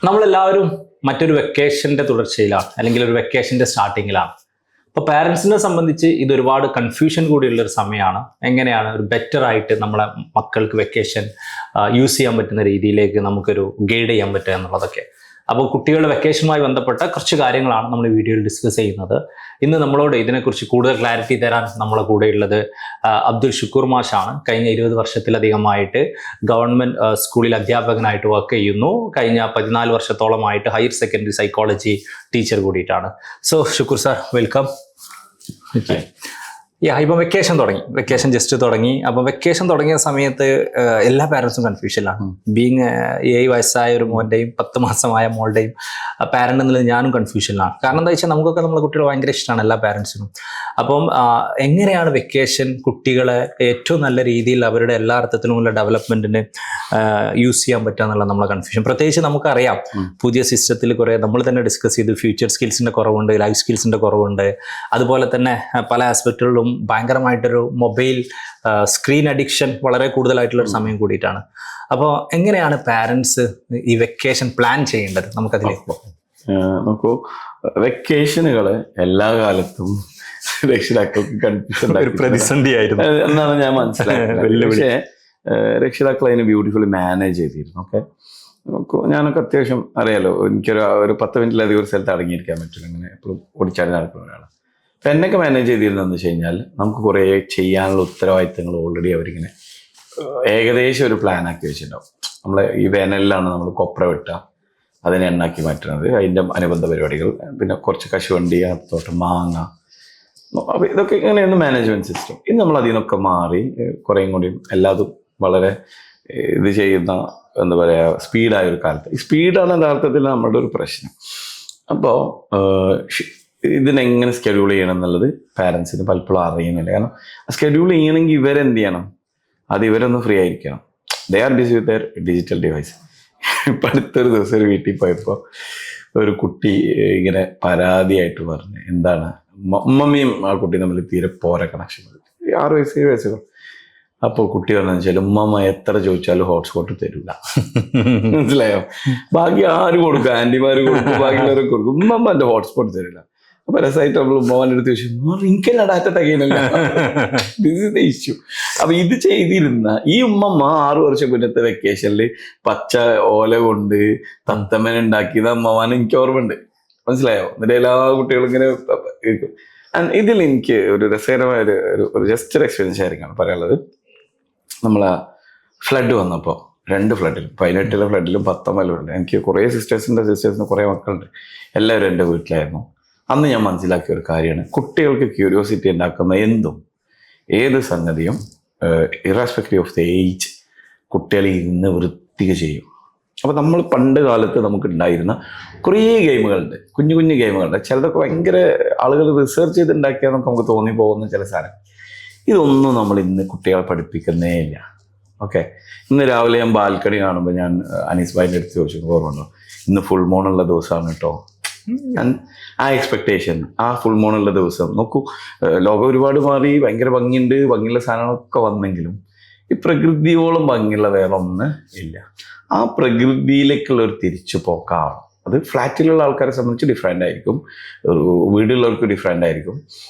നമ്മളെല്ലാവരും മറ്റൊരു വെക്കേഷൻ്റെ തുടർച്ചയിലാണ്, അല്ലെങ്കിൽ ഒരു വെക്കേഷൻ്റെ സ്റ്റാർട്ടിങ്ങിലാണ്. അപ്പോൾ പാരൻസിനെ സംബന്ധിച്ച് ഇത് ഒരുപാട് കൺഫ്യൂഷൻ കൂടിയുള്ളൊരു സമയമാണ്. എങ്ങനെയാണ് ഒരു ബെറ്റർ ആയിട്ട് നമ്മളെ മക്കൾക്ക് വെക്കേഷൻ യൂസ് ചെയ്യാൻ പറ്റുന്ന രീതിയിലേക്ക് നമുക്കൊരു ഗൈഡ് ചെയ്യാൻ പറ്റുക എന്നുള്ളതൊക്കെ. അപ്പോൾ കുട്ടികളുടെ വെക്കേഷനുമായി ബന്ധപ്പെട്ട കുറച്ച് കാര്യങ്ങളാണ് നമ്മൾ ഈ വീഡിയോയിൽ ഡിസ്കസ് ചെയ്യുന്നത്. ഇന്ന് നമ്മളോട് ഇതിനെക്കുറിച്ച് കൂടുതൽ ക്ലാരിറ്റി തരാൻ നമ്മളെ കൂടെയുള്ളത് അബ്ദുൽ ഷുക്കൂർ മാഷാണ്. കഴിഞ്ഞ 20 വർഷത്തിലധികമായിട്ട് ഗവൺമെൻറ് സ്കൂളിൽ അധ്യാപകനായിട്ട് വർക്ക് ചെയ്യുന്നു. കഴിഞ്ഞ 14 വർഷത്തോളമായിട്ട് ഹയർ സെക്കൻഡറി സൈക്കോളജി ടീച്ചർ കൂടിയിട്ടാണ്. So Shukoor sir, welcome. ഇപ്പം വെക്കേഷൻ ജസ്റ്റ് തുടങ്ങി. അപ്പം വെക്കേഷൻ തുടങ്ങിയ സമയത്ത് എല്ലാ പാരൻസും കൺഫ്യൂഷനിലാണ്. ബീങ് 7 വയസ്സായ ഒരു മോൻ്റെയും 10 മാസമായ മോളുടെയും പാരൻ്റ് എന്നുള്ളത് ഞാനും കൺഫ്യൂഷനിലാണ്. കാരണം എന്താ വെച്ചാൽ നമുക്കൊക്കെ നമ്മളെ കുട്ടികൾ ഭയങ്കര ഇഷ്ടമാണ്, എല്ലാ പാരൻസിനും. അപ്പം എങ്ങനെയാണ് വെക്കേഷൻ കുട്ടികളെ ഏറ്റവും നല്ല രീതിയിൽ അവരുടെ എല്ലാ അർത്ഥത്തിലുമുള്ള ഡെവലപ്മെൻറ്റിന് യൂസ് ചെയ്യാൻ പറ്റുക എന്നുള്ള നമ്മളെ കൺഫ്യൂഷൻ. പ്രത്യേകിച്ച് നമുക്കറിയാം, പുതിയ സിസ്റ്റത്തിൽ കുറേ നമ്മൾ തന്നെ ഡിസ്കസ് ചെയ്തു, ഫ്യൂച്ചർ സ്കിൽസിൻ്റെ കുറവുണ്ട്, ലൈഫ് സ്കിൽസിൻ്റെ കുറവുണ്ട്. അതുപോലെ തന്നെ പല ആസ്പെക്റ്റുകളിലും ഭയങ്കരമായിട്ടൊരു മൊബൈൽ സ്ക്രീൻ അഡിക്ഷൻ വളരെ കൂടുതലായിട്ടുള്ള ഒരു സമയം കൂടിയിട്ടാണ്. അപ്പോൾ എങ്ങനെയാണ് പാരൻസ് ഈ വെക്കേഷൻ പ്ലാൻ ചെയ്യേണ്ടത്? നമുക്കതിലേക്ക് നോക്കൂ, വെക്കേഷനുകള് എല്ലാ കാലത്തും രക്ഷിതാക്കൾക്ക് കൺഫ്യൂഷൻ ഒരു പ്രതിസന്ധിയായിരുന്നു എന്നാണ് ഞാൻ മനസ്സിലാക്കുന്നത്. പക്ഷേ രക്ഷിതാക്കൾ അതിന് ബ്യൂട്ടിഫുള്ളി മാനേജ് ചെയ്തിരുന്നു. ഓക്കെ, ഞാനൊക്കെ അത്യാവശ്യം അറിയാലോ, എനിക്കൊരു 10 മിനിറ്റിലധികം ഒരു സ്ഥലത്ത് അടങ്ങിയിരിക്കാൻ പറ്റില്ല, അങ്ങനെ എപ്പോഴും ഓടിച്ചാടി നടക്കുന്ന ഒരാളാണ്. അപ്പം എന്നൊക്കെ മാനേജ് ചെയ്തിരുന്നതെന്ന് വെച്ച് കഴിഞ്ഞാൽ, നമുക്ക് കുറേ ചെയ്യാനുള്ള ഉത്തരവാദിത്തങ്ങൾ ഓൾറെഡി അവരിങ്ങനെ ഏകദേശം ഒരു പ്ലാൻ ആക്കി വെച്ചിട്ടുണ്ടാവും. നമ്മൾ ഈ വേനലിലാണ് നമ്മൾ കൊപ്ര വെട്ടുക, അതിനെ എണ്ണാക്കി മാറ്റുന്നത്, അതിൻ്റെ അനുബന്ധ പരിപാടികൾ, പിന്നെ കുറച്ച് കശുവണ്ടി, തോട്ടം, മാങ്ങ. അപ്പോൾ ഇതൊക്കെ ഇങ്ങനെയാണ് മാനേജ്മെൻറ്റ് സിസ്റ്റം. ഇന്ന് നമ്മൾ അതിൽ നിന്നൊക്കെ മാറി കുറേയും കൂടിയും എല്ലാതും വളരെ ഇത് ചെയ്യുന്ന, എന്താ പറയുക, സ്പീഡായ ഒരു കാലത്ത്. ഈ സ്പീഡാണ് യഥാർത്ഥത്തിൽ നമ്മുടെ ഒരു പ്രശ്നം. അപ്പോൾ ഇതിനെങ്ങനെ സ്കെഡ്യൂൾ ചെയ്യണം എന്നുള്ളത് പാരൻസിന് പലപ്പോഴും അറിയുന്നില്ല. കാരണം സ്കെഡ്യൂൾ ചെയ്യണമെങ്കിൽ ഇവരെന്ത് ചെയ്യണം, അത് ഇവരൊന്ന് ഫ്രീ ആയിരിക്കണം. They are busy with their digital device. ഇപ്പം അടുത്തൊരു ദിവസം ഒരു വീട്ടിൽ പോയപ്പോൾ ഒരു കുട്ടി ഇങ്ങനെ പരാതിയായിട്ട് പറഞ്ഞു, എന്താണ് ഉമ്മമ്മയും ആ കുട്ടി തമ്മിൽ തീരെ പോരാ കണക്ഷൻ. 6 വയസ്സ് 7 വയസ്സുകൾ. അപ്പോൾ കുട്ടി പറഞ്ഞതെന്ന് വെച്ചാൽ, ഉമ്മമ്മ എത്ര ചോദിച്ചാലും ഹോട്ട്സ്പോട്ട് തരില്ല. മനസ്സിലായോ? ബാക്കി ആര് കൊടുക്കും, ആൻറ്റിമാര് കൊടുക്കും, ബാക്കിയുള്ളവരൊക്കെ കൊടുക്കും, ഉമ്മമ്മ എൻ്റെ ഹോട്ട്സ്പോട്ട് തരില്ല. അപ്പൊ രസമായിട്ട് നമ്മൾ ഉമ്മമാൻ്റെ അടുത്ത് ചോദിച്ചു, എനിക്കല്ല ഡാറ്റ തികയില്ല. This is the issue. അപ്പൊ ഇത് ചെയ്തിരുന്ന ഈ ഉമ്മമ്മ 6 വർഷം മുന്നത്തെ വെക്കേഷനിൽ പച്ച ഓല കൊണ്ട് തത്തമ്മൻ ഉണ്ടാക്കിയത് അമ്മമാനെ എനിക്ക് ഓർമ്മയുണ്ട്. മനസ്സിലായോ? എന്നിട്ട് എല്ലാ കുട്ടികളും ഇങ്ങനെ ഇരിക്കും. ഇതിൽ എനിക്ക് ഒരു രസകരമായ ഒരു ജസ്റ്റ് ഒരു എക്സ്പീരിയൻസ് ആയിരിക്കണം പറയാനുള്ളത്. നമ്മളാ ഫ്ലഡ് വന്നപ്പോൾ 2 ഫ്ലഡിലും, 18 ഫ്ലഡിലും 19 ഫ്ലഡിലും, എനിക്ക് കുറേ സിസ്റ്റേഴ്സിന് കുറേ മക്കളുണ്ട്. എല്ലാവരും എൻ്റെ വീട്ടിലായിരുന്നു. അന്ന് ഞാൻ മനസ്സിലാക്കിയ ഒരു കാര്യമാണ്, കുട്ടികൾക്ക് ക്യൂരിയോസിറ്റി ഉണ്ടാക്കുന്ന എന്തും ഏത് സംഗതിയും ഇറസ്പെക്റ്റീവ് ഓഫ് ദ ഏജ് കുട്ടികൾ ഇന്ന് വൃത്തിക്ക് ചെയ്യും. അപ്പോൾ നമ്മൾ പണ്ട് കാലത്ത് നമുക്ക് ഉണ്ടായിരുന്ന കുറേ ഗെയിമുകളുണ്ട്, കുഞ്ഞു കുഞ്ഞു ഗെയിമുകളുണ്ട്. ചിലതൊക്കെ ഭയങ്കര ആളുകൾ റിസർച്ച് ചെയ്തുണ്ടാക്കിയാൽ നമുക്ക് തോന്നിപ്പോകുന്ന ചില സാധനം. ഇതൊന്നും നമ്മൾ ഇന്ന് കുട്ടികളെ പഠിപ്പിക്കുന്നേ ഇല്ല. ഓക്കെ, ഇന്ന് രാവിലെ ഞാൻ ബാൽക്കണി കാണുമ്പോൾ ഞാൻ അനീസ് ഭായിൻ്റെ അടുത്ത് ചോദിച്ചു, ഓർമ്മയുണ്ടോ, ഇന്ന് ഫുൾ മൂണുള്ള ദിവസമാണ് കേട്ടോ. ആ എക്സ്പെക്ടേഷൻ, ആ ഫുൾ മൂണുള്ള ദിവസം നോക്കൂ, ലോകം ഒരുപാട് മാറി, ഭയങ്കര ഭംഗിയുണ്ട്, ഭംഗിയുള്ള സാധനങ്ങളൊക്കെ വന്നെങ്കിലും ഈ പ്രകൃതിയോളം ഭംഗിയുള്ള വേറെ ഒന്ന് ഇല്ല. ആ പ്രകൃതിയിലേക്കുള്ള ഒരു തിരിച്ചു പോക്കാണ്. അത് ഫ്ലാറ്റിലുള്ള ആൾക്കാരെ സംബന്ധിച്ച് ഡിഫറെൻ്റ് ആയിരിക്കും, വീടുള്ളവർക്ക് ഡിഫറെൻ്റ് ആയിരിക്കും.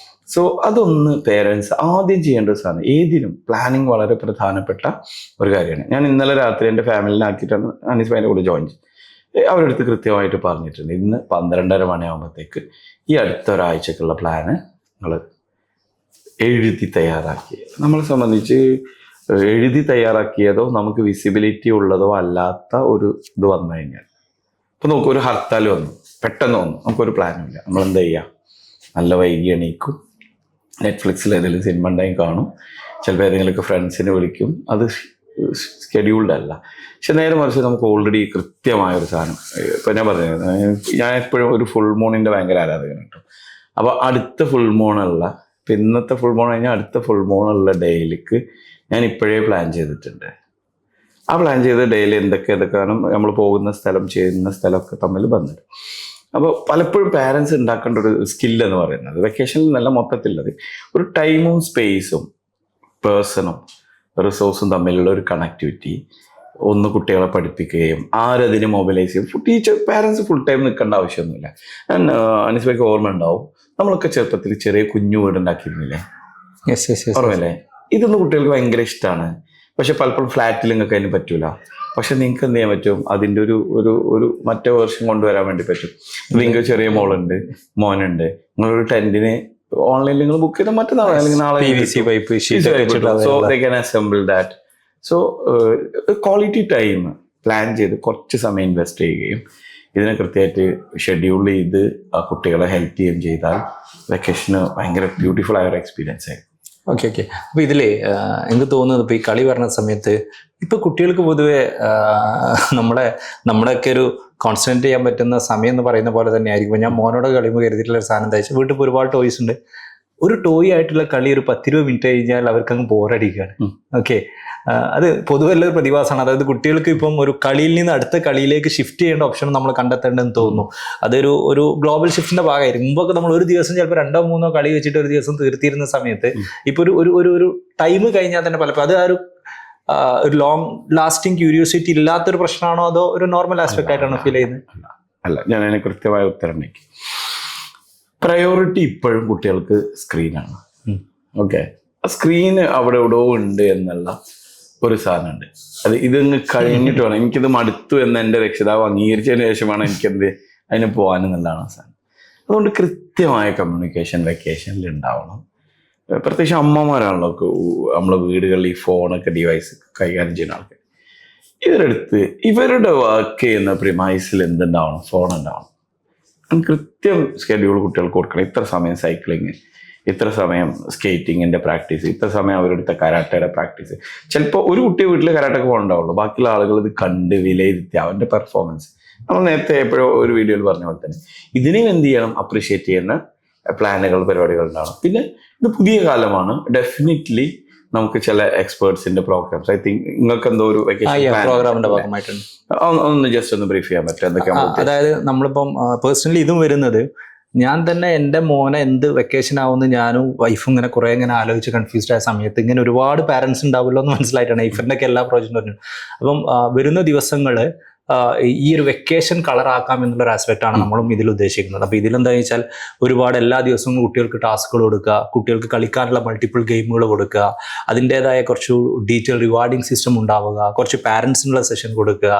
സോ അതൊന്ന് പേരൻസ് ആദ്യം ചെയ്യേണ്ട ഒരു സാധനം. ഏതിനും പ്ലാനിങ് വളരെ പ്രധാനപ്പെട്ട ഒരു കാര്യമാണ്. ഞാൻ ഇന്നലെ രാത്രി എൻ്റെ ഫാമിലിനെ ആക്കിയിട്ടാണ് അനീസ് ഭായിൻ്റെ കൂടെ ജോയിൻ ചെയ്തത്. അവരുടെ അടുത്ത് കൃത്യമായിട്ട് പറഞ്ഞിട്ടുണ്ട്, ഇന്ന് 12:30 മണിയാകുമ്പോഴത്തേക്ക് ഈ അടുത്ത ഒരാഴ്ചക്കുള്ള പ്ലാന് നിങ്ങൾ എഴുതി തയ്യാറാക്കി. നമ്മളെ സംബന്ധിച്ച് എഴുതി തയ്യാറാക്കിയതോ നമുക്ക് വിസിബിലിറ്റി ഉള്ളതോ അല്ലാത്ത ഒരു ഇത് വന്നു കഴിഞ്ഞാൽ, ഇപ്പം നോക്കൂ, ഒരു ഹർത്താൽ വന്നു, പെട്ടെന്ന് വന്നു, നമുക്കൊരു പ്ലാനും ഇല്ല. നമ്മളെന്താ ചെയ്യുക? നല്ല വൈകി എണീക്കും, നെറ്റ്ഫ്ലിക്സിൽ ഏതെങ്കിലും സിനിമ ഉണ്ടെങ്കിൽ കാണും, ചിലപ്പോൾ ഏതെങ്കിലുമൊക്കെ ഫ്രണ്ട്സിനെ വിളിക്കും. അത് സ്കെഡ്യൂൾഡ് അല്ല. പക്ഷെ നേരെ മറിച്ച് നമുക്ക് ഓൾറെഡി കൃത്യമായൊരു സാധനം. ഇപ്പം ഞാൻ പറഞ്ഞത്, ഞാൻ എപ്പോഴും ഒരു ഫുൾ മൂണിൻ്റെ ഭയങ്കര ആരാധകൻ കേട്ടോ. അപ്പോൾ അടുത്ത ഫുൾ മൂണുള്ള, ഇപ്പം ഇന്നത്തെ ഫുൾ മൂൺ കഴിഞ്ഞാൽ അടുത്ത ഫുൾ മൂണുള്ള ഡേയിലേക്ക് ഞാൻ ഇപ്പോഴേ പ്ലാൻ ചെയ്തിട്ടുണ്ട്. ആ പ്ലാൻ ചെയ്ത ഡേയിൽ എന്തൊക്കെയാണ് നമ്മൾ പോകുന്ന സ്ഥലം, ചെയ്യുന്ന സ്ഥലമൊക്കെ തമ്മിൽ ബന്ധം. അപ്പോൾ പലപ്പോഴും പാരൻസ് ഉണ്ടാക്കേണ്ട ഒരു സ്കില്ലെന്ന് പറയുന്നത്, വെക്കേഷനിൽ നല്ല മൊത്തത്തിലുള്ളത് ഒരു ടൈമും സ്പേസും പേഴ്സണും റിസോഴ്സും തമ്മിലുള്ള ഒരു കണക്ടിവിറ്റി ഒന്ന് കുട്ടികളെ പഠിപ്പിക്കുകയും ആരതിനെ മൊബിലൈസ് ചെയ്യും. പാരൻസ് ഫുൾ ടൈം നിൽക്കേണ്ട ആവശ്യമൊന്നുമില്ല. അനീസ്ബയ്ക്ക് ഓർമ്മ ഉണ്ടാവും, നമ്മളൊക്കെ ചെറുപ്പത്തിൽ ചെറിയ കുഞ്ഞു വീടുണ്ടാക്കിയിരുന്നില്ലേ, ഓർമ്മയില്ലേ? ഇതൊന്നും കുട്ടികൾക്ക് ഭയങ്കര ഇഷ്ടമാണ്. പക്ഷെ പലപ്പോഴും ഫ്ലാറ്റിൽ നിങ്ങൾക്ക് അതിന് പറ്റൂല. പക്ഷെ നിങ്ങൾക്ക് എന്ത് ചെയ്യാൻ പറ്റും, അതിൻ്റെ ഒരു മറ്റേ വേർഷൻ കൊണ്ടുവരാൻ വേണ്ടി പറ്റും. നിങ്ങൾക്ക് ചെറിയ മോളുണ്ട്, മോനുണ്ട്, നിങ്ങളൊരു ടെന്റിന് ഓൺലൈനിൽ നിങ്ങൾ ബുക്ക് ചെയ്താൽ മറ്റന്നാളെ അല്ലെങ്കിൽ നാളെ so they can assemble that. So quality time plan ചെയ്ത് കുറച്ച് സമയം ഇൻവെസ്റ്റ് ചെയ്യുകയും ഇതിനെ കൃത്യമായിട്ട് ഷെഡ്യൂൾ ചെയ്ത് ആ കുട്ടികളെ ഹെൽപ്പ് ചെയ്യുകയും ചെയ്താൽ വെക്കേഷന് ഭയങ്കര ബ്യൂട്ടിഫുൾ ആയ ഒരു എക്സ്പീരിയൻസ് ആയിരിക്കും. ഓക്കെ. അപ്പൊ ഇതില് എനിക്ക് തോന്നുന്നത് ഇപ്പൊ ഈ കളി പറഞ്ഞ സമയത്ത് ഇപ്പൊ കുട്ടികൾക്ക് പൊതുവെ നമ്മുടെയൊക്കെ ഒരു കോൺസെൻട്രേറ്റ് ചെയ്യാൻ പറ്റുന്ന സമയം എന്ന് പറയുന്ന പോലെ തന്നെ ആയിരിക്കും. ഞാൻ മോനോട് കളിയുമ്പോൾ കരുതിയിട്ടുള്ള ഒരു സാധനം എന്താ വെച്ചാൽ, വീട്ടിൽ ഇപ്പോൾ ഒരുപാട് ടോയ്സ് ഉണ്ട്. ഒരു ടോയ് ആയിട്ടുള്ള കളി ഒരു 10-20 മിനിറ്റ് കഴിഞ്ഞാൽ അവർക്ക് അങ്ങ് ബോറടിക്കുകയാണ്. ഓക്കെ, അത് പൊതുവെ ഒരു പ്രതിഭാസമാണ്. അതായത് കുട്ടികൾക്ക് ഇപ്പം ഒരു കളിയിൽ നിന്ന് അടുത്ത കളിയിലേക്ക് ഷിഫ്റ്റ് ചെയ്യേണ്ട ഓപ്ഷൻ നമ്മൾ കണ്ടെത്തേണ്ടതെന്ന് തോന്നുന്നു. അതൊരു ഗ്ലോബൽ ഷിഫ്റ്റിന്റെ ഭാഗമായിരിക്കും. മുമ്പൊക്കെ നമ്മൾ ഒരു ദിവസം ചിലപ്പോൾ 2-3 കളി വെച്ചിട്ട് ഒരു ദിവസം തീർത്തിരുന്ന സമയത്ത് ഇപ്പൊ ഒരു ടൈം കഴിഞ്ഞാൽ തന്നെ പലപ്പോൾ അത് ഒരു ലോങ് ലാസ്റ്റിംഗ് ക്യൂരിയോസിറ്റി ഇല്ലാത്തൊരു പ്രശ്നമാണോ അതോ ഒരു നോർമൽ ആസ്പെക്ട് ആയിട്ടാണോ ഫീൽ ചെയ്യുന്നത്? അല്ല, ഞാൻ അതിന് കൃത്യമായ ഉത്തരം ഉണ്ടെങ്കിൽ പ്രയോറിറ്റി ഇപ്പോഴും കുട്ടികൾക്ക് സ്ക്രീനാണ്. ഓക്കെ, സ്ക്രീന് അവിടെ എവിടെയോ ഉണ്ട് എന്നുള്ള ഒരു സാധനമുണ്ട്. അത് ഇതങ്ങ് കഴിഞ്ഞിട്ട് വേണം, എനിക്കിത് മടുത്തു എന്ന് എൻ്റെ രക്ഷിതാവ് അംഗീകരിച്ചതിന് ശേഷമാണ് എനിക്കെന്ത് അതിന് പോകാനെന്നുള്ളതാണ് സാധനം. അതുകൊണ്ട് കൃത്യമായ കമ്മ്യൂണിക്കേഷൻ വെക്കേഷനിൽ ഉണ്ടാവണം. പ്രത്യേകിച്ച് അമ്മമാരാണല്ലോ നമ്മളെ വീടുകളിൽ ഈ ഫോണൊക്കെ ഡിവൈസ് കൈകാര്യം ചെയ്യുന്ന ആൾക്കാർ. ഇവരെടുത്ത് ഇവരുടെ വർക്ക് ചെയ്യുന്ന പ്രിമൈസിൽ എന്തുണ്ടാവണം, ഫോൺ ഉണ്ടാവണം. കൃത്യം സ്കെഡ്യൂൾ കുട്ടികൾക്ക് കൊടുക്കണം. ഇത്ര സമയം സൈക്ലിങ്, ഇത്ര സമയം സ്കേറ്റിങ്ങിൻ്റെ പ്രാക്ടീസ്, ഇത്ര സമയം അവരെടുത്ത കരാട്ടയുടെ പ്രാക്ടീസ്. ചിലപ്പോൾ ഒരു കുട്ടി വീട്ടിൽ കരാട്ടൊക്കെ പോകണ്ടാവുള്ളൂ, ബാക്കിയുള്ള ആളുകൾ ഇത് കണ്ട് വിലയിരുത്തി അവൻ്റെ പെർഫോമൻസ്. നമ്മൾ നേരത്തെ എപ്പോഴോ ഒരു വീഡിയോയിൽ പറഞ്ഞ പോലെ തന്നെ ഇതിനെയും എന്ത് ചെയ്യണം, അപ്രീഷിയേറ്റ് ചെയ്യുന്ന പ്ലാനുകൾ, പരിപാടികൾ ഉണ്ടാവണം. പിന്നെ ഇത് പുതിയ കാലമാണ്. ഡെഫിനറ്റ്ലി നമുക്ക് ചില എക്സ്പേർട്സിന്റെ പ്രോഗ്രാംസ്, ഐ തിങ്ക് നിങ്ങൾക്ക് എന്തോ ഒരു പ്രോഗ്രാമിന്റെ ഭാഗമായിട്ടുണ്ട്, ഒന്ന് ജസ്റ്റ് ഒന്ന് ബ്രീഫ് ചെയ്യാൻ പറ്റും എന്തൊക്കെയാണ്? അതായത് നമ്മളിപ്പം പേഴ്സണലി ഇതും വരുന്നത്, ഞാൻ തന്നെ എൻ്റെ മോനെ എന്ത് വെക്കേഷൻ ആവുമെന്ന് ഞാനും വൈഫും ഇങ്ങനെ കുറെ ഇങ്ങനെ ആലോചിച്ച് കൺഫ്യൂസ്ഡ് ആയ സമയത്ത് ഇങ്ങനെ ഒരുപാട് പാരന്റ്സ് ഉണ്ടാവുമല്ലോ എന്ന് മനസ്സിലായിട്ടാണ് ഇഫറിന്റെ ഒക്കെ എല്ലാ പ്രോജക്റ്റും പറഞ്ഞു. അപ്പം വരുന്ന ദിവസങ്ങള് ഈ ഒരു വെക്കേഷൻ കളറാക്കാം എന്നുള്ളൊരു ആസ്പെക്റ്റ് ആണ് നമ്മളും ഇതിൽ ഉദ്ദേശിക്കുന്നത്. അപ്പോൾ ഇതിലെന്താണെന്ന് വെച്ചാൽ ഒരുപാട് എല്ലാ ദിവസവും കുട്ടികൾക്ക് ടാസ്കുകൾ കൊടുക്കുക, കുട്ടികൾക്ക് കളിക്കാനുള്ള മൾട്ടിപ്പിൾ ഗെയിമുകൾ കൊടുക്കുക, അതിൻ്റെതായ കുറച്ച് ഡീറ്റെയിൽ റിവാർഡിങ് സിസ്റ്റം ഉണ്ടാവുക, കുറച്ച് പാരൻസിനുള്ള സെഷൻ കൊടുക്കുക.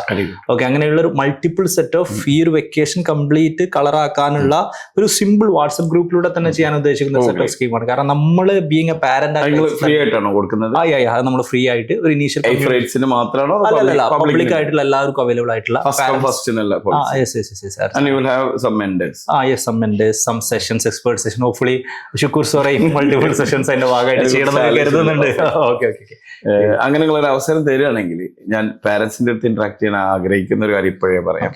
ഓക്കെ, അങ്ങനെയുള്ള ഒരു മൾട്ടിപ്പിൾ സെറ്റ് ഓഫ് ഈ ഒരു വെക്കേഷൻ കംപ്ലീറ്റ് കളറാക്കാനുള്ള ഒരു സിമ്പിൾ വാട്സ്ആപ്പ് ഗ്രൂപ്പിലൂടെ തന്നെ ചെയ്യാൻ ഉദ്ദേശിക്കുന്ന സെറ്റ് ഓഫ് സ്കീമാണ്. കാരണം നമ്മൾ ബീങ് എ പാരന്റ് ഫ്രീ ആയിട്ടാണോ കൊടുക്കുന്നത്? അത് നമ്മൾ ഫ്രീ ആയിട്ട് ഒരു ഇനീഷ്യൽ പബ്ലിക് ആയിട്ടുള്ള എല്ലാവർക്കും അവൈലബിൾ ആയിട്ടുള്ള sessions, expert session, hopefully Shukkur സോറയും മൾട്ടിപ്പിൾ സെഷൻസ് അതിന്റെ ഭാഗമായിട്ട് ചെയ്യണമെന്ന് കരുതുന്നുണ്ട്. അങ്ങനെയുള്ള ഒരു അവസരം തരികയാണെങ്കിൽ ഞാൻ പാരന്റ്സിന്റെ അടുത്ത് ഇന്ററാക്ട് ചെയ്യാൻ ആഗ്രഹിക്കുന്ന ഒരു കാര്യം ഇപ്പോഴേ പറയാം.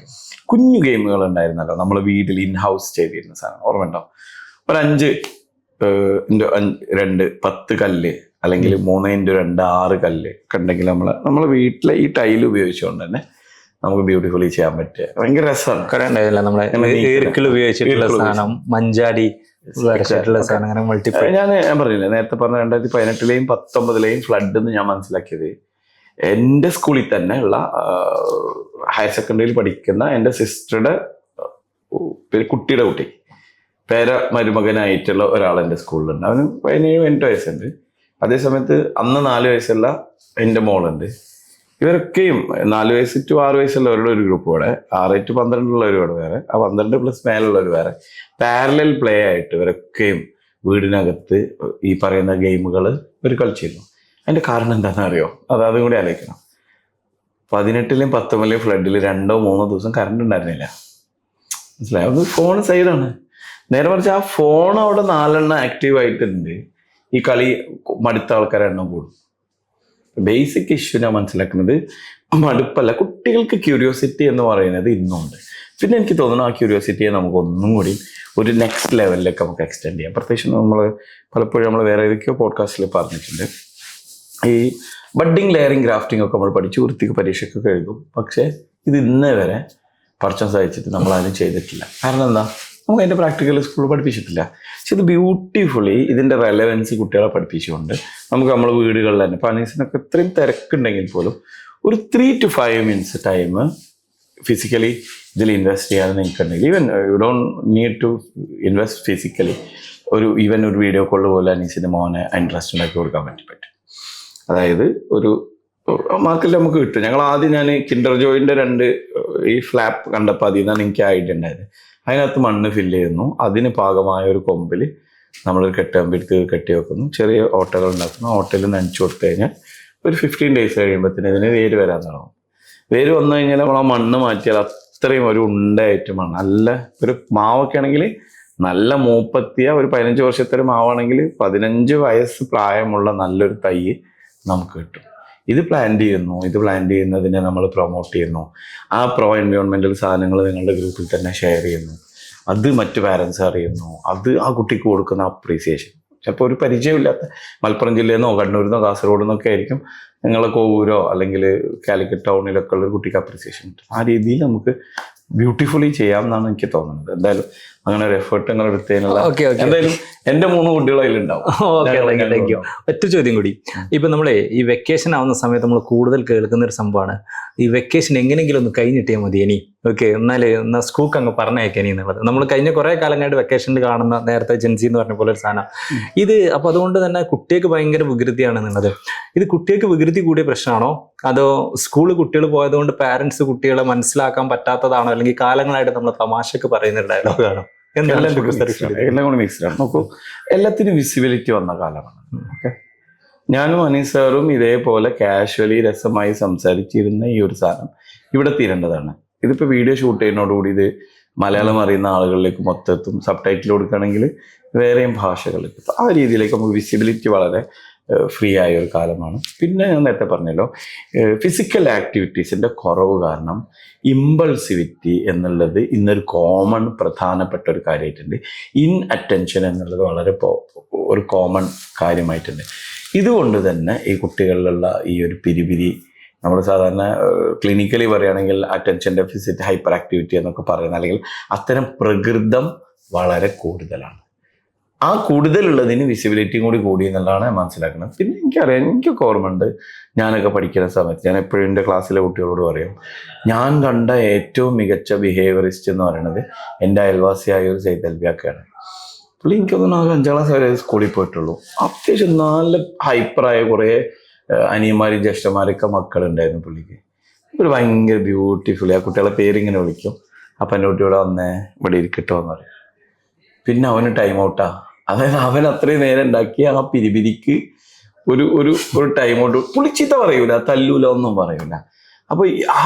കുഞ്ഞു ഗെയിമുകൾ ഉണ്ടായിരുന്നല്ലോ നമ്മൾ വീട്ടിൽ ഇൻ ഹൗസ് ചെയ്തിരുന്ന സാധനം ഓർമ്മ. ഒരു 5x2 10 കല്ല് അല്ലെങ്കിൽ 3x2 6 കല്ല് ഒക്കെ ഉണ്ടെങ്കിൽ നമ്മളെ വീട്ടിലെ ഈ ടൈൽ ഉപയോഗിച്ചുകൊണ്ട് തന്നെ നമുക്ക് ബ്യൂട്ടിഫുള്ളി ചെയ്യാൻ പറ്റുക ഭയങ്കര രസമാണ്. ഉപയോഗിച്ചിട്ടുള്ള സാധനം, മഞ്ചാടി ഞാൻ പറഞ്ഞില്ലേ നേരത്തെ പറഞ്ഞ 2018-ലെയും 2019-ലെയും ഫ്ലഡ് എന്ന് ഞാൻ മനസ്സിലാക്കിയത് എൻ്റെ സ്കൂളിൽ തന്നെ ഉള്ള ഹയർ സെക്കൻഡറിയിൽ പഠിക്കുന്ന എൻ്റെ സിസ്റ്ററുടെ കുട്ടിയുടെ കുട്ടി മരുമകനായിട്ടുള്ള ഒരാൾ എൻ്റെ സ്കൂളിലുണ്ട്. അവന് 17-18 വയസ്സുണ്ട്. അതേസമയത്ത് അന്ന് 4 വയസ്സുള്ള എൻ്റെ മോളുണ്ട്. ഇവരൊക്കെയും 4 വയസ്സ് to 6 വയസ്സുള്ളവരുടെ ഒരു ഗ്രൂപ്പ് കൂടെ, 6 to 12 ഉള്ളവരോട് വേറെ, ആ 12+ മേലുള്ളവർ വേറെ, പാരലൽ പ്ലേ ആയിട്ട് ഇവരൊക്കെയും വീടിനകത്ത് ഈ പറയുന്ന ഗെയിമുകൾ ഇവർ കളിച്ചിരുന്നു. അതിൻ്റെ കാരണം എന്താണെന്ന് അറിയോ? അതും കൂടി ആലോചിക്കണം. 18-ലെയും 19-ലെയും ഫ്ലഡിൽ 2-3 ദിവസം കറണ്ട് ഉണ്ടായിരുന്നില്ല. മനസ്സിലായോ? അത് ഫോൺ സൈഡാണ്. നേരെ മറിച്ച് ആ ഫോൺ അവിടെ 4 എണ്ണം ആക്റ്റീവ് ആയിട്ടുണ്ട്. ഈ കളി മടുത്ത ആൾക്കാരുടെ എണ്ണം കൂടും. ബേസിക് ഇഷ്യൂ ഞാൻ മനസ്സിലാക്കുന്നത് മടുപ്പല്ല, കുട്ടികൾക്ക് ക്യൂരിയോസിറ്റി എന്ന് പറയുന്നത് ഇന്നുണ്ട്. പിന്നെ എനിക്ക് തോന്നുന്നു ആ ക്യൂരിയോസിറ്റിയെ നമുക്ക് ഒന്നും കൂടി ഒരു നെക്സ്റ്റ് ലെവലിലേക്ക് നമുക്ക് എക്സ്റ്റെൻഡ് ചെയ്യാം. പ്രത്യേകിച്ച് നമ്മൾ പലപ്പോഴും നമ്മൾ വേറെ ഏതൊക്കെയോ പോഡ്കാസ്റ്റിൽ പറഞ്ഞിട്ടുണ്ട്, ഈ ബഡ്ഡിങ്, ലെയറിങ്, ഗ്രാഫ്റ്റിംഗ് ഒക്കെ നമ്മൾ പഠിച്ച് വൃത്തിക്ക് പരീക്ഷയ്ക്കൊക്കെ എഴുതും. പക്ഷേ ഇത് ഇന്നേ വരെ പഠിച്ചാൻ സാധിച്ചിട്ട് നമ്മളാരും ചെയ്തിട്ടില്ല. കാരണം എന്താ? നമുക്ക് അതിൻ്റെ പ്രാക്ടിക്കൽ സ്കൂളിൽ പഠിപ്പിച്ചിട്ടില്ല. പക്ഷെ ഇത് ബ്യൂട്ടിഫുള്ളി ഇതിൻ്റെ റെലവൻസ് കുട്ടികളെ പഠിപ്പിച്ചുകൊണ്ട് നമുക്ക് നമ്മളെ വീടുകളിൽ തന്നെ, ഇപ്പോൾ അനീസിനൊക്കെ ഇത്രയും തിരക്കുണ്ടെങ്കിൽ പോലും ഒരു 3 to 5 minutes ടൈം ഫിസിക്കലി ഇതിൽ ഇൻവെസ്റ്റ് ചെയ്യാതെ നിൽക്കുന്നുണ്ടെങ്കിൽ even you don't need to invest physically, ഒരു വീഡിയോ കോൾ പോലെ അനീസിൻ്റെ മോനെ ഇൻട്രസ്റ്റ് ഉണ്ടാക്കി കൊടുക്കാൻ പറ്റും. അതായത് ഒരു മാർക്കറ്റിൽ നമുക്ക് കിട്ടും. ഞാൻ കിൻഡർ ജോയിൻ്റെ 2 ഈ ഫ്ലാപ്പ് കണ്ടപ്പോൾ അതിൽ നിന്നാണ് എനിക്ക് ഐഡിയ ഉണ്ടായത്. അതിനകത്ത് മണ്ണ് ഫില്ല് ചെയ്യുന്നു, അതിന് പാകമായ ഒരു കൊമ്പിൽ നമ്മളൊരു കെട്ടാമ്പെടുത്ത് കെട്ടി വെക്കുന്നു, ചെറിയ ഓട്ടകൾ ഉണ്ടാക്കുന്നു, ഓട്ടയിൽ നനച്ചു കൊടുത്തു കഴിഞ്ഞാൽ ഒരു 15 days കഴിയുമ്പോഴത്തേന് ഇതിന് വേര് വരാൻ തുടങ്ങും. വേര് വന്നു കഴിഞ്ഞാൽ നമ്മൾ ആ മണ്ണ് മാറ്റിയാൽ അത്രയും ഒരു ഉണ്ടയായിട്ട് മണ്ണ്, നല്ല ഒരു മാവൊക്കെ ആണെങ്കിൽ നല്ല മൂപ്പത്തിയ ഒരു 15 വർഷത്തെ ഒരു മാവാണെങ്കിൽ 15 വയസ്സ് പ്രായമുള്ള നല്ലൊരു തൈ നമുക്ക് കിട്ടും. ഇത് പ്ലാന്റ് ചെയ്യുന്നതിനെ നമ്മൾ പ്രൊമോട്ട് ചെയ്യുന്നു. ആ പ്രോ എൻവയോൺമെൻറ്റൽ സാധനങ്ങൾ നിങ്ങളുടെ ഗ്രൂപ്പിൽ തന്നെ ഷെയർ ചെയ്യുന്നു. അത് മറ്റു പാരൻസ് അറിയുന്നു. അത് ആ കുട്ടിക്ക് കൊടുക്കുന്ന അപ്രീസിയേഷൻ. ചിലപ്പോൾ ഒരു പരിചയമില്ലാത്ത മലപ്പുറം ജില്ലയിൽ നിന്നോ കണ്ണൂരിൽ നിന്നോ കാസർഗോഡ് നിന്നൊക്കെ ആയിരിക്കും നിങ്ങളെ കോവൂരോ അല്ലെങ്കിൽ കാലിക്കറ്റ് ടൗണിലൊക്കെ ഉള്ള ഒരു കുട്ടിക്ക് അപ്രീസിയേഷൻ കിട്ടും. ആ രീതിയിൽ നമുക്ക് ബ്യൂട്ടിഫുള്ളി ചെയ്യാം എന്നാണ് എനിക്ക് തോന്നുന്നത്. എന്തായാലും അങ്ങനെ ഒരു എഫേർട്ട് നിങ്ങൾ എടുത്തതിനുള്ള എന്തായാലും എൻ്റെ 3 കുട്ടികൾ അതിലുണ്ടാവും. ഒറ്റ ചോദ്യം കൂടി. ഇപ്പൊ നമ്മളെ ഈ വെക്കേഷൻ ആവുന്ന സമയത്ത് നമ്മൾ കൂടുതൽ കേൾക്കുന്ന ഒരു സംഭവമാണ് ഈ വെക്കേഷൻ എങ്ങനെയെങ്കിലും ഒന്ന് കഴിഞ്ഞിട്ടിയാൽ മതി ഇനി, ഓക്കെ എന്നാൽ സ്കൂൾക്ക് അങ്ങ് പറഞ്ഞയക്കാനി എന്നുള്ളത്. നമ്മൾ കഴിഞ്ഞ കുറെ കാലങ്ങളായിട്ട് വെക്കേഷനിൽ കാണുന്ന നേരത്തെ ജെൻസി എന്ന് പറഞ്ഞ പോലെ ഒരു സാധനം ഇത്. അപ്പൊ അതുകൊണ്ട് തന്നെ കുട്ടികൾക്ക് ഭയങ്കര വികൃതിയാണെന്നുള്ളത്. ഇത് കുട്ടികൾക്ക് വികൃതി കൂടിയ പ്രശ്നമാണോ, അതോ സ്കൂളിൽ കുട്ടികൾ പോയതുകൊണ്ട് പാരന്റ്സ് കുട്ടികളെ മനസ്സിലാക്കാൻ പറ്റാത്തതാണോ, അല്ലെങ്കിൽ കാലങ്ങളായിട്ട് നമ്മൾ തമാശക്ക് പറയുന്ന ഒരു ഡയലോഗാണോ? എല്ലാം കൂടി മിക്സ്ഡാണ്. നോക്കൂ, എല്ലാത്തിനും വിസിബിലിറ്റി വന്ന കാലമാണ്. ഓക്കെ, ഞാനും അനീസ് സാറും ഇതേപോലെ കാഷ്വലി രസമായി സംസാരിച്ചിരുന്ന ഈ ഒരു സാധനം ഇവിടെ തീരേണ്ടതാണ്. ഇതിപ്പോൾ വീഡിയോ ഷൂട്ട് ചെയ്യുന്നതോടുകൂടി ഇത് മലയാളം അറിയുന്ന ആളുകളിലേക്ക് മൊത്തത്തും സബ് ടൈറ്റിൽ കൊടുക്കുകയാണെങ്കിൽ വേറെയും ഭാഷകളിലേക്ക് ആ രീതിയിലേക്ക് നമുക്ക് വിസിബിലിറ്റി വളരെ ഫ്രീ ആയ ഒരു കാലമാണ്. പിന്നെ ഞാൻ നേരത്തെ പറഞ്ഞല്ലോ, ഫിസിക്കൽ ആക്ടിവിറ്റീസിൻ്റെ കുറവ് കാരണം ഇമ്പൾസിവിറ്റി എന്നുള്ളത് ഇന്നൊരു പ്രധാനപ്പെട്ട ഒരു കാര്യമായിട്ടുണ്ട്. അറ്റൻഷൻ എന്നുള്ളത് വളരെ ഒരു കോമൺ കാര്യമായിട്ടുണ്ട്. ഇതുകൊണ്ട് തന്നെ ഈ കുട്ടികളിലുള്ള ഈ ഒരു പിരിപിരി, നമ്മൾ സാധാരണ ക്ലിനിക്കലി പറയുകയാണെങ്കിൽ അറ്റൻഷൻ ഡെഫിസിറ്റ് ഹൈപ്പർ ആക്ടിവിറ്റി എന്നൊക്കെ പറയുന്നത്, അല്ലെങ്കിൽ അത്തരം പ്രകൃതം വളരെ കൂടുതലാണ്. ആ കൂടുതലുള്ളതിന് വിസിബിലിറ്റിയും കൂടി എന്നുള്ളതാണ് ഞാൻ മനസ്സിലാക്കുന്നത്. പിന്നെ എനിക്കറിയാം, എനിക്കൊക്കെ ഓർമ്മയുണ്ട്, ഞാനൊക്കെ പഠിക്കുന്ന സമയത്ത് ഞാൻ എപ്പോഴും എൻ്റെ ക്ലാസ്സിലെ കുട്ടികളോട് പറയും, ഞാൻ കണ്ട ഏറ്റവും മികച്ച ബിഹേവിയറിസ്റ്റ് എന്ന് പറയുന്നത് എൻ്റെ അയൽവാസിയായ ഒരു സൈതൽബിയാക്കാണ്. പുള്ളി എനിക്കൊന്നും 5ാം ക്ലാസ് വരെ സ്കൂളിൽ പോയിട്ടുള്ളൂ. അത്യാവശ്യം നല്ല ഹൈപ്പറായ കുറേ അനിയന്മാരും ജ്യേഷ്ഠന്മാരൊക്കെ മക്കളുണ്ടായിരുന്നു പുള്ളിക്ക്. ഒരു ഭയങ്കര ബ്യൂട്ടിഫുള്ളി ആ കുട്ടികളെ പേരിങ്ങനെ വിളിക്കും. അപ്പം എൻ്റെ കുട്ടി ഇവിടെ വന്നേ, ഇവിടെ ഇരിക്കട്ടോ എന്ന് പറയും. പിന്നെ അവന് ടൈം ഔട്ടാ. അതായത് അവൻ അത്രയും നേരം ഉണ്ടാക്കിയ ആ പിരിപിരിക്ക് ഒരു ടൈം ഔട്ട്. പുളിച്ചീത്ത പറയൂല, തല്ലൂല, ഒന്നും പറയൂല. അപ്പൊ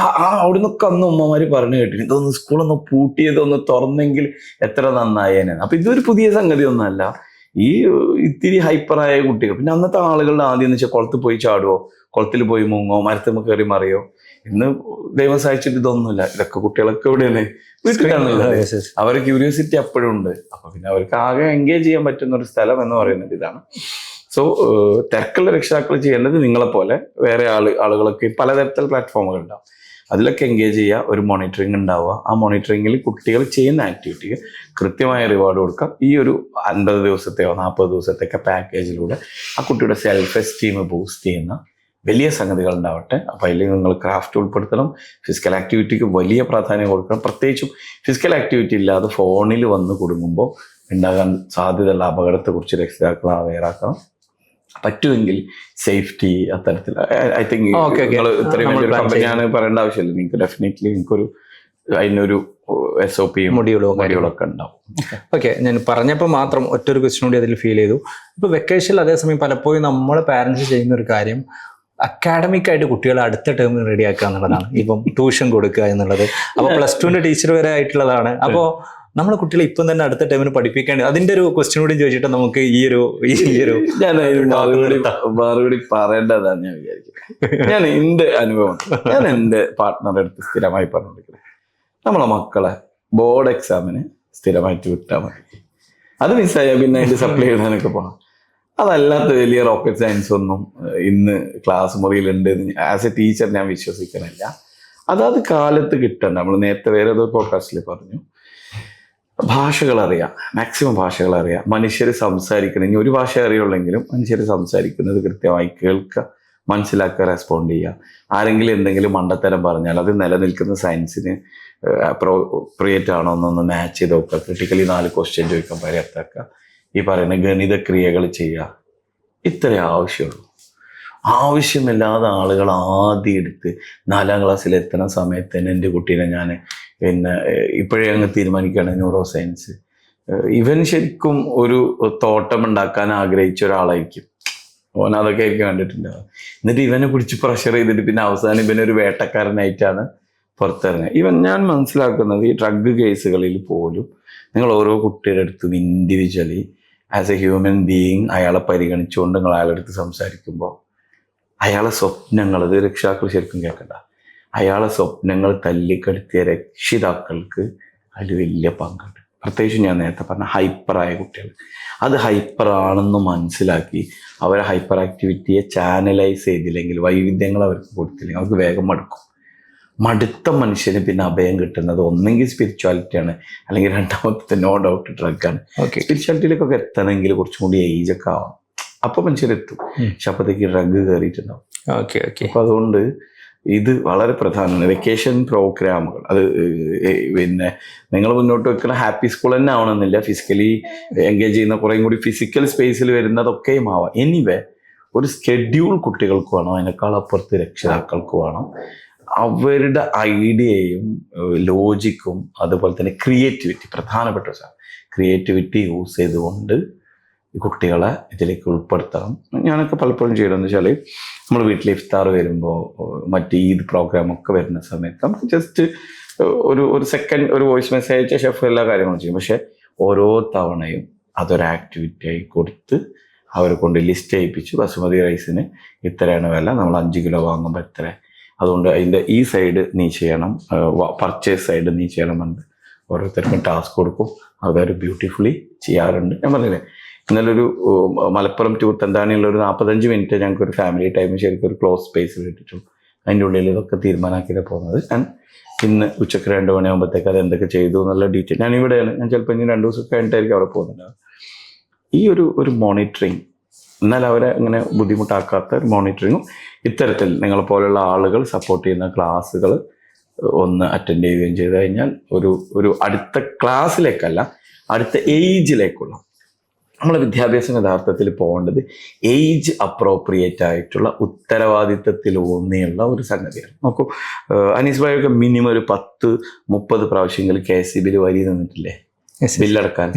അവിടെ നിന്നൊക്കെ അന്ന് ഉമ്മമാര് പറഞ്ഞു കേട്ടിട്ട് ഇതൊന്ന് സ്കൂളൊന്ന് പൂട്ടിയതൊന്ന് തുറന്നെങ്കിൽ എത്ര നന്നായേനെ. അപ്പൊ ഇതൊരു പുതിയ സംഗതി ഒന്നല്ല. ഈ ഇത്തിരി ഹൈപ്പറായ കുട്ടികൾ, പിന്നെ അന്നത്തെ ആളുകളുടെ ആദ്യം എന്ന് വെച്ചാൽ കുളത്തിൽ പോയി ചാടുവോ, കുളത്തിൽ പോയി മുങ്ങോ, മരത്തുമ്മ കയറി മറിയോ. ഇന്ന് ദൈവം സഹായിച്ചിട്ട് ഇതൊന്നുമില്ല. ഇതൊക്കെ കുട്ടികളൊക്കെ ഇവിടെയാണ്, വീട്ടിലാണുള്ളത്. അവരുടെ ക്യൂരിയോസിറ്റി അപ്പോഴും ഉണ്ട്. അപ്പൊ പിന്നെ അവർക്ക് ആകെ എൻഗേജ് ചെയ്യാൻ പറ്റുന്ന ഒരു സ്ഥലം എന്ന് പറയുന്നത് ഇതാണ്. സോ തിരക്കുള്ള രക്ഷിതാക്കൾ ചെയ്യേണ്ടത് നിങ്ങളെപ്പോലെ വേറെ ആളുകളൊക്കെ പലതരത്തിലുള്ള പ്ലാറ്റ്ഫോമുകൾ ഉണ്ടാവും. അതിലൊക്കെ എൻഗേജ് ചെയ്യുക, ഒരു മോണിറ്ററിങ് ഉണ്ടാവുക. ആ മോണിറ്ററിങ്ങിൽ കുട്ടികൾ ചെയ്യുന്ന ആക്ടിവിറ്റിക്ക് കൃത്യമായ റിവാർഡ് കൊടുക്കുക. ഈ ഒരു 50 ദിവസത്തെയോ 40 ദിവസത്തെയൊക്കെ പാക്കേജിലൂടെ ആ കുട്ടിയുടെ സെൽഫ് എസ്റ്റീം ബൂസ്റ്റ് ചെയ്യുന്ന വലിയ സംഗതികൾ ഉണ്ടാവട്ടെ. അപ്പോൾ അതിൽ നിങ്ങൾ ക്രാഫ്റ്റ് ഉൾപ്പെടുത്തണം, ഫിസിക്കൽ ആക്ടിവിറ്റിക്ക് വലിയ പ്രാധാന്യം കൊടുക്കണം. പ്രത്യേകിച്ചും ഫിസിക്കൽ ആക്ടിവിറ്റി ഇല്ലാതെ ഫോണിൽ വന്ന് കുടുങ്ങുമ്പോൾ ഉണ്ടാകാൻ സാധ്യതയുള്ള അപകടത്തെക്കുറിച്ച് രക്ഷിതാക്കളെ അവെയറാക്കണം. പറ്റുമെങ്കിൽ സേഫ്റ്റി അത്തരത്തിൽ ഐ തിങ്ക് നിങ്ങൾ ഇത്രയും വലിയൊരു കമ്പനിയാണ് പറയേണ്ട ആവശ്യമില്ല. നിങ്ങൾക്ക് ഡെഫിനറ്റ്ലി നിങ്ങൾക്കൊരു അതിനൊരു SOP മൊഡ്യൂളൊക്കെ ഉണ്ടാവും. ഓക്കെ, ഞാൻ പറഞ്ഞപ്പോൾ മാത്രം ഒറ്റൊരു ക്വസ്റ്റ്യൻ കൂടി അതിൽ ഫീൽ ചെയ്തു. ഇപ്പൊ വെക്കേഷനിൽ അതേസമയം പലപ്പോഴും നമ്മളെ പാരന്റ്സ് ചെയ്യുന്ന ഒരു കാര്യം അക്കാഡമിക് ആയിട്ട് കുട്ടികളെ അടുത്ത ടേമിന് റെഡിയാക്കുക എന്നുള്ളതാണ്. ഇപ്പം ട്യൂഷൻ കൊടുക്കുക എന്നുള്ളത്. അപ്പൊ +2 ടീച്ചർ വരെ ആയിട്ടുള്ളതാണ്. അപ്പോൾ നമ്മളെ കുട്ടികളെ ഇപ്പം തന്നെ അടുത്ത ടൈമിന് പഠിപ്പിക്കേണ്ടി, അതിന്റെ ഒരു ക്വസ്റ്റ്യൻ കൂടി ചോദിച്ചിട്ട് നമുക്ക് ഈ ഒരു ഞാൻ മറുപടി പറയേണ്ടതാണ് ഞാൻ വിചാരിക്കുന്നത്. ഞാൻ എൻ്റെ അനുഭവം ഞാൻ എൻ്റെ പാർട്ട്ണറെ അടുത്ത് സ്ഥിരമായി പറഞ്ഞുകൊണ്ടിരിക്കുന്നത്, നമ്മളെ മക്കളെ ബോർഡ് എക്സാമിന് സ്ഥിരമായിട്ട് വിട്ടാൽ മതി. അത് മിസ്സായാൽ പിന്നെ അതിൻ്റെ സപ്ലൈ എഴുതാനൊക്കെ പോകണം. അതല്ലാത്ത വലിയ റോക്കറ്റ് സയൻസ് ഒന്നും ഇന്ന് ക്ലാസ് മുറിയിലുണ്ട് ആസ് എ ടീച്ചർ ഞാൻ വിശ്വസിക്കുന്നില്ല. അതാത് കാലത്ത് കിട്ടണ്ട. നമ്മൾ നേരത്തെ വേറെ ഏതോ പോഡ്കാസ്റ്റിൽ പറഞ്ഞു, ഭാഷകൾ അറിയാം, മാക്സിമം ഭാഷകൾ അറിയാം. മനുഷ്യർ സംസാരിക്കണം, ഇനി ഒരു ഭാഷ അറിയുള്ളെങ്കിലും മനുഷ്യർ സംസാരിക്കുന്നത് കൃത്യമായി കേൾക്കുക, മനസ്സിലാക്കുക, റെസ്പോണ്ട് ചെയ്യുക. ആരെങ്കിലും എന്തെങ്കിലും മണ്ടത്തരം പറഞ്ഞാൽ അത് നിലനിൽക്കുന്ന സയൻസിന് അപ്രോപ്രിയേറ്റ് ആണോ എന്നൊന്ന് മാച്ച് ചെയ്ത് നോക്കുക. ക്രിട്ടിക്കലി 4 ക്വസ്റ്റ്യൻ ചോദിക്കാൻ പര്യാപ്തമാക്കുക. ഈ പറയുന്ന ഗണിത ക്രിയകൾ ചെയ്യുക. ഇത്രേ ആവശ്യമുള്ളൂ. ആവശ്യമില്ലാതെ ആളുകൾ ആദ്യം എടുത്ത് 4ാം ക്ലാസ്സിൽ എത്തുന്ന സമയത്ത് തന്നെ എൻ്റെ കുട്ടീനെ ഞാൻ പിന്നെ ഇപ്പോഴേ അങ്ങ് തീരുമാനിക്കുകയാണ് ന്യൂറോ സയൻസ്. ഇവൻ ശരിക്കും ഒരു തോട്ടം ഉണ്ടാക്കാൻ ആഗ്രഹിച്ച ഒരാളായിരിക്കും. ഓൻ അതൊക്കെ ആയിരിക്കും കണ്ടിട്ടുണ്ടാവുക. എന്നിട്ട് ഇവനെ പിടിച്ച് പ്രഷർ ചെയ്തിട്ട് പിന്നെ അവസാനം ഇവനൊരു വേട്ടക്കാരനായിട്ടാണ് പുറത്തിറങ്ങുക. ഞാൻ മനസ്സിലാക്കുന്നത് ഈ ഡ്രഗ് കേസുകളിൽ പോലും നിങ്ങൾ ഓരോ കുട്ടിയുടെ അടുത്തും individually as A human being അയാളെ പരിഗണിച്ചുകൊണ്ട് നിങ്ങൾ അയാളുടെ അടുത്ത് സംസാരിക്കുമ്പോൾ അയാളെ സ്വപ്നങ്ങൾ, അത് രക്ഷിതാക്കൾ ശരിക്കും കേൾക്കണ്ട, അയാളെ സ്വപ്നങ്ങൾ തല്ലിക്കെടുത്തിയ രക്ഷിതാക്കൾക്ക് അതിൽ വലിയ പങ്കുണ്ട്. പ്രത്യേകിച്ച് ഞാൻ നേരത്തെ പറഞ്ഞ ഹൈപ്പറായ കുട്ടികൾ, അത് ഹൈപ്പർ ആണെന്ന് മനസ്സിലാക്കി അവരെ ഹൈപ്പർ ആക്ടിവിറ്റിയെ ചാനലൈസ് ചെയ്തില്ലെങ്കിൽ, വൈവിധ്യങ്ങൾ അവർക്ക് കൊടുത്തില്ലെങ്കിൽ അവർക്ക് വേഗം മടുത്ത മനുഷ്യന് പിന്നെ അഭയം കിട്ടുന്നത് ഒന്നെങ്കിൽ സ്പിരിച്വാലിറ്റിയാണ്, അല്ലെങ്കിൽ രണ്ടാമത്തെ നോ ഡൗട്ട് ഡ്രഗാണ്. സ്പിരിച്വാലിറ്റിയിലേക്കൊക്കെ എത്തണമെങ്കിൽ കുറച്ചും കൂടി ഏജൊക്കെ ആവണം. അപ്പോൾ മനുഷ്യരെത്തും. പക്ഷെ അപ്പോഴത്തേക്ക് ഡ്രഗ് കയറിയിട്ടുണ്ടാവും. അപ്പൊ അതുകൊണ്ട് ഇത് വളരെ പ്രധാനമാണ്. വെക്കേഷൻ പ്രോഗ്രാമുകൾ അത് പിന്നെ നിങ്ങൾ മുന്നോട്ട് വെക്കുന്ന ഹാപ്പി സ്കൂൾ തന്നെ ആവണമെന്നില്ല. ഫിസിക്കലി എൻഗേജ് ചെയ്യുന്ന കുറേയും കൂടി ഫിസിക്കൽ സ്പേസിൽ വരുന്നതൊക്കെയും ആവാം. എനിവേ ഒരു സ്കെഡ്യൂൾ കുട്ടികൾക്ക് വേണം, അതിനേക്കാൾ അപ്പുറത്ത് രക്ഷിതാക്കൾക്ക് വേണം. അവരുടെ ഐഡിയയും ലോജിക്കും അതുപോലെ തന്നെ ക്രിയേറ്റിവിറ്റി, പ്രധാനപ്പെട്ട ക്രിയേറ്റിവിറ്റി യൂസ് ചെയ്തുകൊണ്ട് കുട്ടികളെ ഇതിലേക്ക് ഉൾപ്പെടുത്തണം. ഞാനൊക്കെ പലപ്പോഴും ചെയ്യണമെന്ന് വെച്ചാൽ നമ്മൾ വീട്ടിൽ ഇഫ്താർ വരുമ്പോൾ മറ്റ് ഈദ് പ്രോഗ്രാമൊക്കെ വരുന്ന സമയത്ത് നമുക്ക് ജസ്റ്റ് ഒരു സെക്കൻഡ് ഒരു വോയിസ് മെസ്സേജ് അയച്ച ഷെഫ് എല്ലാ കാര്യങ്ങളും ചെയ്യും. പക്ഷെ ഓരോ തവണയും അതൊരു ആക്ടിവിറ്റി ആയി കൊടുത്ത് അവരെ കൊണ്ട് ലിസ്റ്റ് ചെയ്യിപ്പിച്ച് ബസുമതി റൈസിന് ഇത്രയാണ് വില, നമ്മൾ 5 കിലോ വാങ്ങുമ്പോൾ ഇത്ര, അതുകൊണ്ട് അതിൻ്റെ ഈ സൈഡ് നീ ചെയ്യണം, പർച്ചേസ് സൈഡ് നീ ചെയ്യണം എന്ന് ഓരോരുത്തർക്കും ടാസ്ക് കൊടുക്കും. അവർ ബ്യൂട്ടിഫുള്ളി ചെയ്യാറുണ്ട്. ഞാൻ പറഞ്ഞില്ലേ ഇന്നലെ ഒരു മലപ്പുറം ടൂർ തന്താണിയുള്ള ഒരു 45 മിനിറ്റ് ഞങ്ങൾക്ക് ഒരു ഫാമിലി ടൈം ശരിക്കും ഒരു ക്ലോസ് സ്പേസിൽ ഇട്ടിട്ടുള്ളൂ. അതിൻ്റെ ഉള്ളിൽ ഇതൊക്കെ തീരുമാനമാക്കിയിട്ട് പോകുന്നത്. ഞാൻ ഇന്ന് ഉച്ചക്ക് 2 മണിയാകുമ്പോഴത്തേക്ക് അത് എന്തൊക്കെ ചെയ്തു എന്നുള്ള ഡീറ്റെയിൽ ഞാൻ ഇവിടെയാണ്. ഞാൻ ചിലപ്പോൾ ഇനി 2 ദിവസം കഴിഞ്ഞിട്ടായിരിക്കും അവിടെ പോകുന്നുണ്ടാവും. ഈ ഒരു മോണിറ്ററിങ്, എന്നാൽ അവരെ ഇങ്ങനെ ബുദ്ധിമുട്ടാക്കാത്ത ഒരു മോണിറ്ററിങ്ങും ഇത്തരത്തിൽ നിങ്ങളെ പോലുള്ള ആളുകൾ സപ്പോർട്ട് ചെയ്യുന്ന ക്ലാസ്സുകൾ ഒന്ന് അറ്റൻഡ് ചെയ്യുകയും ചെയ്ത് കഴിഞ്ഞാൽ ഒരു അടുത്ത ക്ലാസ്സിലേക്കല്ല, അടുത്ത ഏജിലേക്കുള്ള നമ്മളെ വിദ്യാഭ്യാസം യഥാർത്ഥത്തിൽ പോകേണ്ടത് ഏജ് അപ്രോപ്രിയേറ്റ് ആയിട്ടുള്ള ഉത്തരവാദിത്തത്തിലൂന്നിയുള്ള ഒരു സംഗതിയാണ്. നോക്കൂ, അനീസ് ഭായിയൊക്കെ മിനിമം ഒരു 10-30 പ്രാവശ്യങ്ങളിൽ KCBയിൽ വരി നിന്നിട്ടില്ലേ ബില്ലടക്കാൻ?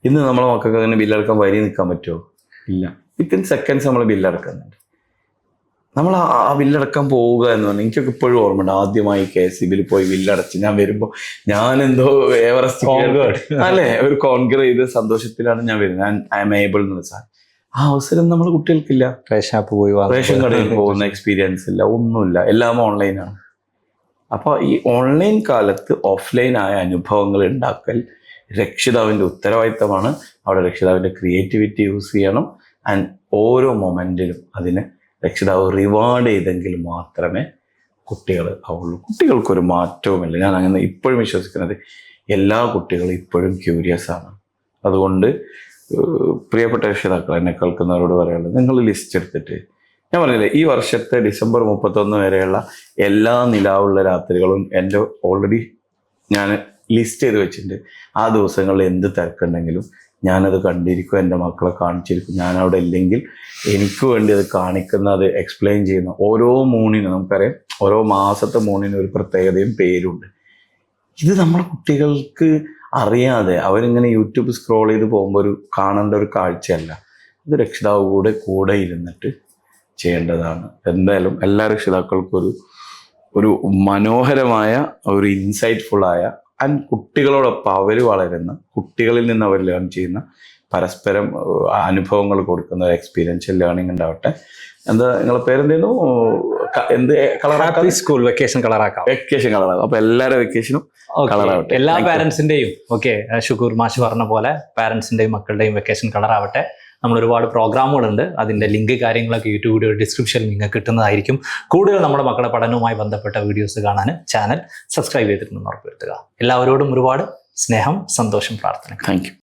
ഇന്ന് നമ്മളെ മക്കൾക്ക് അങ്ങനെ ബില്ലടക്കാൻ വരി നിൽക്കാൻ പറ്റുമോ? ഇല്ല. വിത്തിൻ സെക്കൻഡ്സ് നമ്മൾ ബില്ലടക്കുന്നുണ്ട്. നമ്മൾ ആ ബില്ലടക്കാൻ പോവുക എന്ന് പറഞ്ഞാൽ എനിക്കൊക്കെ ഇപ്പോഴും ഓർമ്മയുണ്ട്. ആദ്യമായി KCBയിൽ പോയി ബില്ലടച്ച് ഞാൻ വരുമ്പോൾ ഞാനെന്തോ എവറസ്റ്റ് അല്ലേ ഒരു കോൺഗ്രർ ചെയ്ത് സന്തോഷത്തിലാണ് ഞാൻ വരുന്നത്. ഐ എം ഏബിൾ എന്ന് വെച്ചാൽ ആ അവസരം നമ്മൾ കുട്ടികൾക്കില്ല. റേഷൻ കടയിൽ പോകുന്ന എക്സ്പീരിയൻസ് ഇല്ല, ഒന്നുമില്ല, എല്ലാം ഓൺലൈനാണ്. അപ്പോൾ ഈ ഓൺലൈൻ കാലത്ത് ഓഫ്ലൈനായ അനുഭവങ്ങൾ ഉണ്ടാക്കൽ രക്ഷിതാവിൻ്റെ ഉത്തരവാദിത്തമാണ്. അവിടെ രക്ഷിതാവിൻ്റെ ക്രിയേറ്റിവിറ്റി യൂസ് ചെയ്യണം. ആൻഡ് ഓരോ മൊമെൻറ്റിലും അതിനെ രക്ഷിതാവ് റിവാർഡ് ചെയ്തെങ്കിൽ മാത്രമേ കുട്ടികൾ ആവുള്ളൂ. കുട്ടികൾക്കൊരു മാറ്റവുമില്ല. ഞാൻ അങ്ങനെ ഇപ്പോഴും വിശ്വസിക്കുന്നത് എല്ലാ കുട്ടികളും ഇപ്പോഴും ക്യൂരിയസ് ആണ്. അതുകൊണ്ട് പ്രിയപ്പെട്ട രക്ഷിതാക്കൾ, എന്നെ കേൾക്കുന്നവരോട് പറയാനുള്ളത്, നിങ്ങൾ ലിസ്റ്റ് എടുത്തിട്ട്, ഞാൻ പറഞ്ഞില്ലേ ഈ വർഷത്തെ ഡിസംബർ 31 വരെയുള്ള എല്ലാ നിലാവുള്ള രാത്രികളും എൻ്റെ ഓൾറെഡി ഞാൻ ലിസ്റ്റ് ചെയ്ത് വെച്ചിട്ടുണ്ട്. ആ ദിവസങ്ങളിൽ എന്ത് തിരക്കുണ്ടെങ്കിലും ഞാനത് കണ്ടിരിക്കും, എൻ്റെ മക്കളെ കാണിച്ചിരിക്കും. ഞാനവിടെ ഇല്ലെങ്കിൽ എനിക്ക് വേണ്ടി അത് കാണിക്കുന്ന, അത് എക്സ്പ്ലെയിൻ ചെയ്യുന്ന ഓരോ മൂണിനും, നമുക്കറിയാം ഓരോ മാസത്തെ മൂണിനും ഒരു പ്രത്യേകതയും പേരുണ്ട്. ഇത് നമ്മുടെ കുട്ടികൾക്ക് അറിയാതെ അവരിങ്ങനെ യൂട്യൂബ് സ്ക്രോൾ ചെയ്ത് പോകുമ്പോൾ കാണേണ്ട ഒരു കാഴ്ചയല്ല. ഇത് രക്ഷിതാവ് കൂടെ ഇരുന്നിട്ട് ചെയ്യേണ്ടതാണ്. എന്തായാലും എല്ലാ രക്ഷിതാക്കൾക്കും ഒരു മനോഹരമായ ഒരു ഇൻസൈറ്റ്ഫുള്ളായ ആൻഡ് കുട്ടികളോടൊപ്പം അവർ വളരുന്ന, കുട്ടികളിൽ നിന്ന് അവർ ലേൺ ചെയ്യുന്ന, പരസ്പരം അനുഭവങ്ങൾ കൊടുക്കുന്ന ഒരു എക്സ്പീരിയൻഷ്യൽ ലേണിംഗ് ഉണ്ടാവട്ടെ. എന്താ നിങ്ങളെ പേരെന്തേന്നു? എന്ത് കളറാക്കാം? School vacation കളറാക്കാം. അപ്പൊ എല്ലാവരുടെ വെക്കേഷനും കളറാവട്ടെ. എല്ലാ പാരന്റ്സിന്റെയും ഷുക്കൂർ മാഷ് പറഞ്ഞ പോലെ പാരന്റ്സിന്റെയും മക്കളുടെയും വെക്കേഷൻ കളറാവട്ടെ. നമ്മൾ ഒരുപാട് പ്രോഗ്രാമുകളുണ്ട്. അതിൻ്റെ ലിങ്ക് കാര്യങ്ങളൊക്കെ യൂട്യൂബ് വീഡിയോ ഡിസ്ക്രിപ്ഷനിൽ നിങ്ങൾക്ക് കിട്ടുന്നതായിരിക്കും. കൂടുതൽ നമ്മുടെ മക്കളുടെ പഠനവുമായി ബന്ധപ്പെട്ട വീഡിയോസ് കാണാൻ ചാനൽ സബ്സ്ക്രൈബ് ചെയ്തിട്ടുണ്ടെന്ന് ഉറപ്പുവരുത്തുക. എല്ലാവരോടും ഒരുപാട് സ്നേഹം, സന്തോഷം, പ്രാർത്ഥന. Thank you.